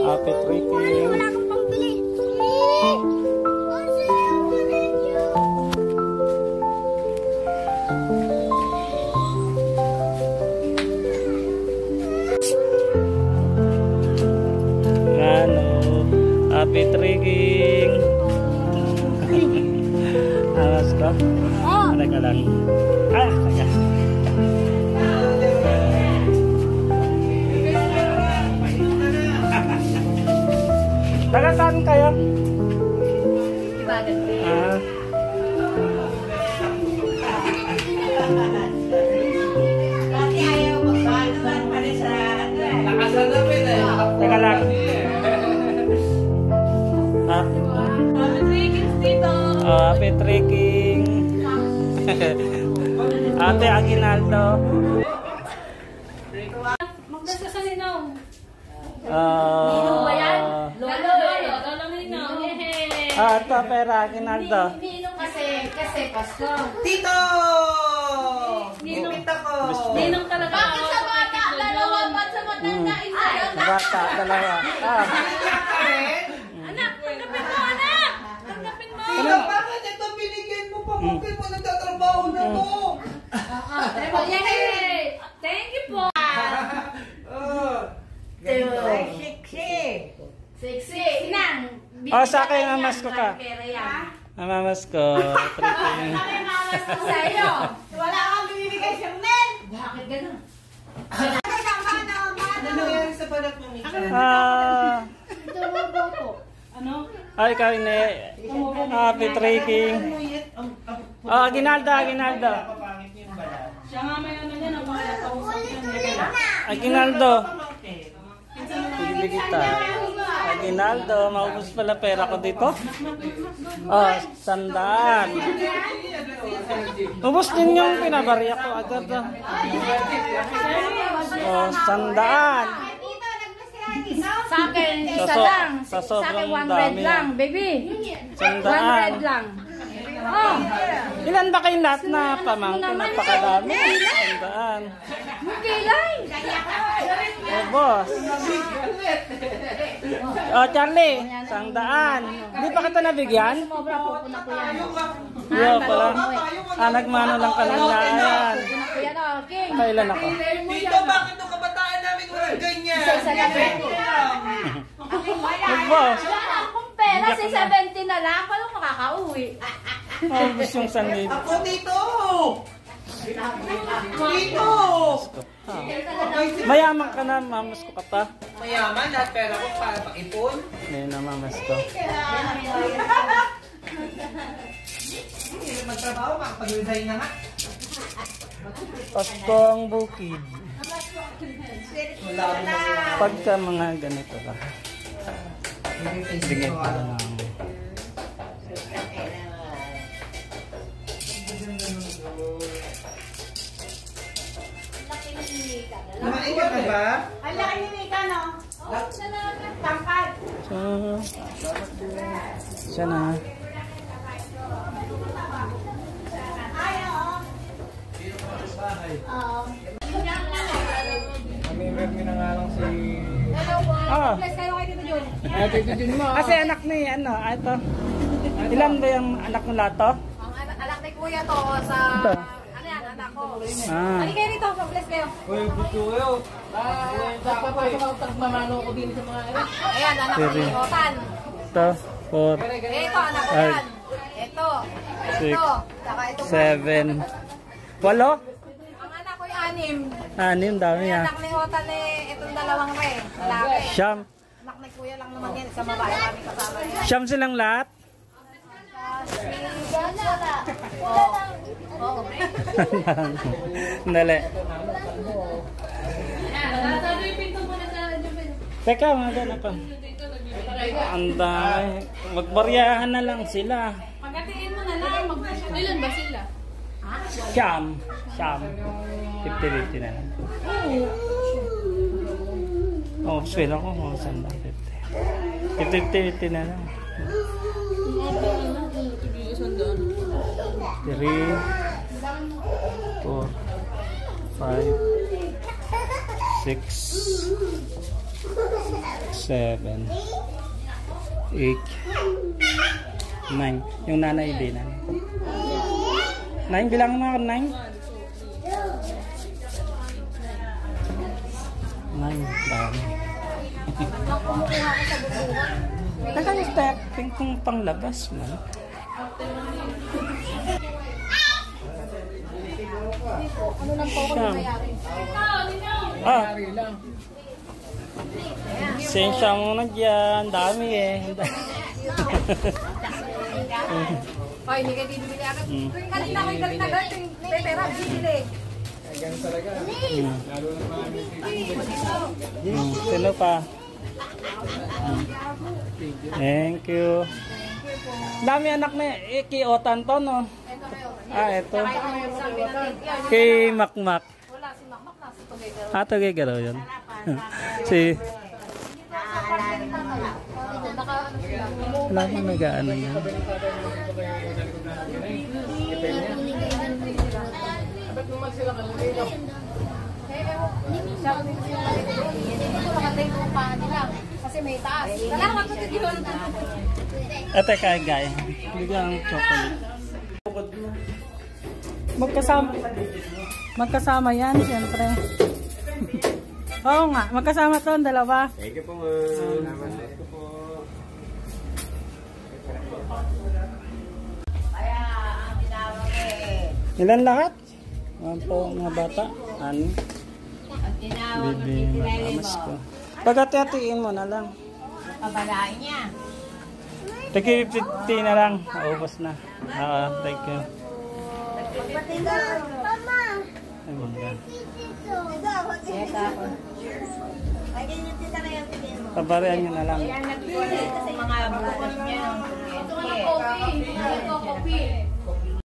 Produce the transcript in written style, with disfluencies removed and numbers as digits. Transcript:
Happy tripping. Wala akong pambili. Happy trigging. Alas ko? Oh. Alay ka lang. Ah, teka. Taga saan kayo? Ibadan. Ah. Dati ayaw magbaluan pa rin sa Nakasanapin eh. Teka lang. Happy trekking. Ate Aguinaldo. Magdasa sa ninaw. Lolo. Lolo ninaw. Ito pera Aguinaldo. Ninong kasi Pasko. Tito! Ipit ako. Ninong talaga. Bakit sa bata? Dalawa ba sa matanda? Isa. Bata, dalawa. Anak, tanggapin mo anak. Tanggapin mo. Tito, bakit ito binigyan mo? Pamukil mo nagtatrabaho na to. Yay! Thank you po. Ay, sexy. Sexy. Sinang. Sa akin mamas ko ka. Mamas ko. Trekking. Mamas ko sa'yo. Wala kang binibigay sa men. Bakit ganun? Ano nangyari sa balat mo, Mika? Ano? Ay, kami ni Happy trekking. Aguinaldo, Aguinaldo. Siya nga may ano yan. Ang pangalatausap yan. Aguinaldo. Pili kita. Aguinaldo, maubos pala pera ko dito. 100. Ubus din yung pinabariya ko agad. 100. Sa akin, isa lang. Sa Sa akin, sobrang 100 dami. lang, baby. 100 100 lang. Oh, Ilan ba kayong lahat na pamangkin? Napakadami. 100. hindi lang. Boss. Charlie, 100. Hindi pa kita nabigyan? Sobra po na po yan. Yo pala. Nagmano lang kanina. Ayan. Po yan, okay. Kailan ako? Tito, bakit nung kabataan namin walang ganyan? Isa lang. Boss. Wala akong pera, si 70 na lang. Paano makakauwi? Maubos yung 100. Ako, Tito! Tito! Mayaman ka na, mamas ko ka pa. Mayaman, lahat pera ko para pang-ipon. Ngayon na mamas ko. Hindi na magtrabaho, makapag-resign na nga. Paskong bukid. Wala ako na. Pagka mga ganito lang. Bigay ko lang. Kumain ka na ba? Ang laki ni Mika, no? Oo, tampad. Siya na. Kami na nga lang si... Hello po. Bless kayo kay Tito Jun. Kasi anak ni, ito. Ilan ba yung anak nila to? Ang anak ni Kuya to sa... Ano yan, anak ko. Hindi kayo rito, bless kayo. Uy, gusto kayo. Papasok ako tagmamano ko din sa mga... Ayan, anak ko ni Rotan. Ito, 4, Ito, anak ko yan. Ito. Ito. Saka ito. 7, 8? Ang anak ko yung 6. Anim, dami Yung ah. anak ni Rotan itong dalawang re. Lalaki. Siyam. Anak ni Kuya lang naman yan. Sa babae kami kasama yan. Siyam silang lahat? Oo. Dali. Teka, magana pa. Ang dami. Magbaryahan na lang sila. Pagkatiin mo na lang. Ilan ba sila? Siyam. 50-50 na lang. Oh, swell ako. 50-50 na lang. 3, 4, 5, 6, 7, 8, 9. Yung nanay din. 9, bilang mo ako 9. 9, dami. Teka yung pink kung panglabas man. Ano lang po ako nangyayari? Sensya mo na dyan. Dami eh. Hoy, hindi kayo bibili agad. Tuwing galit na agad. Tuwing may pera, bibili. Sino pa? Thank you. Dami anak na ikiotan to, no? Ito kayo. Ito. Sabi natin, yan. Kay Makmak. Wala, si Makmak na. Si Tugay. Tugay galaw yun. Si... Wala pa nag-ano yan. Kasi may taas. Dalawa ko ito yun. Ate kay Guy. Bigyan ng chocolate. Magkasama yan, siyempre. Oo nga, magkasama to ang dalawa. Thank you po, ma'am. Thank you po. Ilan lahat? Ano po mga bata? Ano? Bibi, matamas ko. Pagkati-hatiin mo na lang. Pabalain niya. Tagi 50 na lang. Naubos na. Thank you. Ay, bangga. Pabarehan nyo na lang. Mga bukas niya.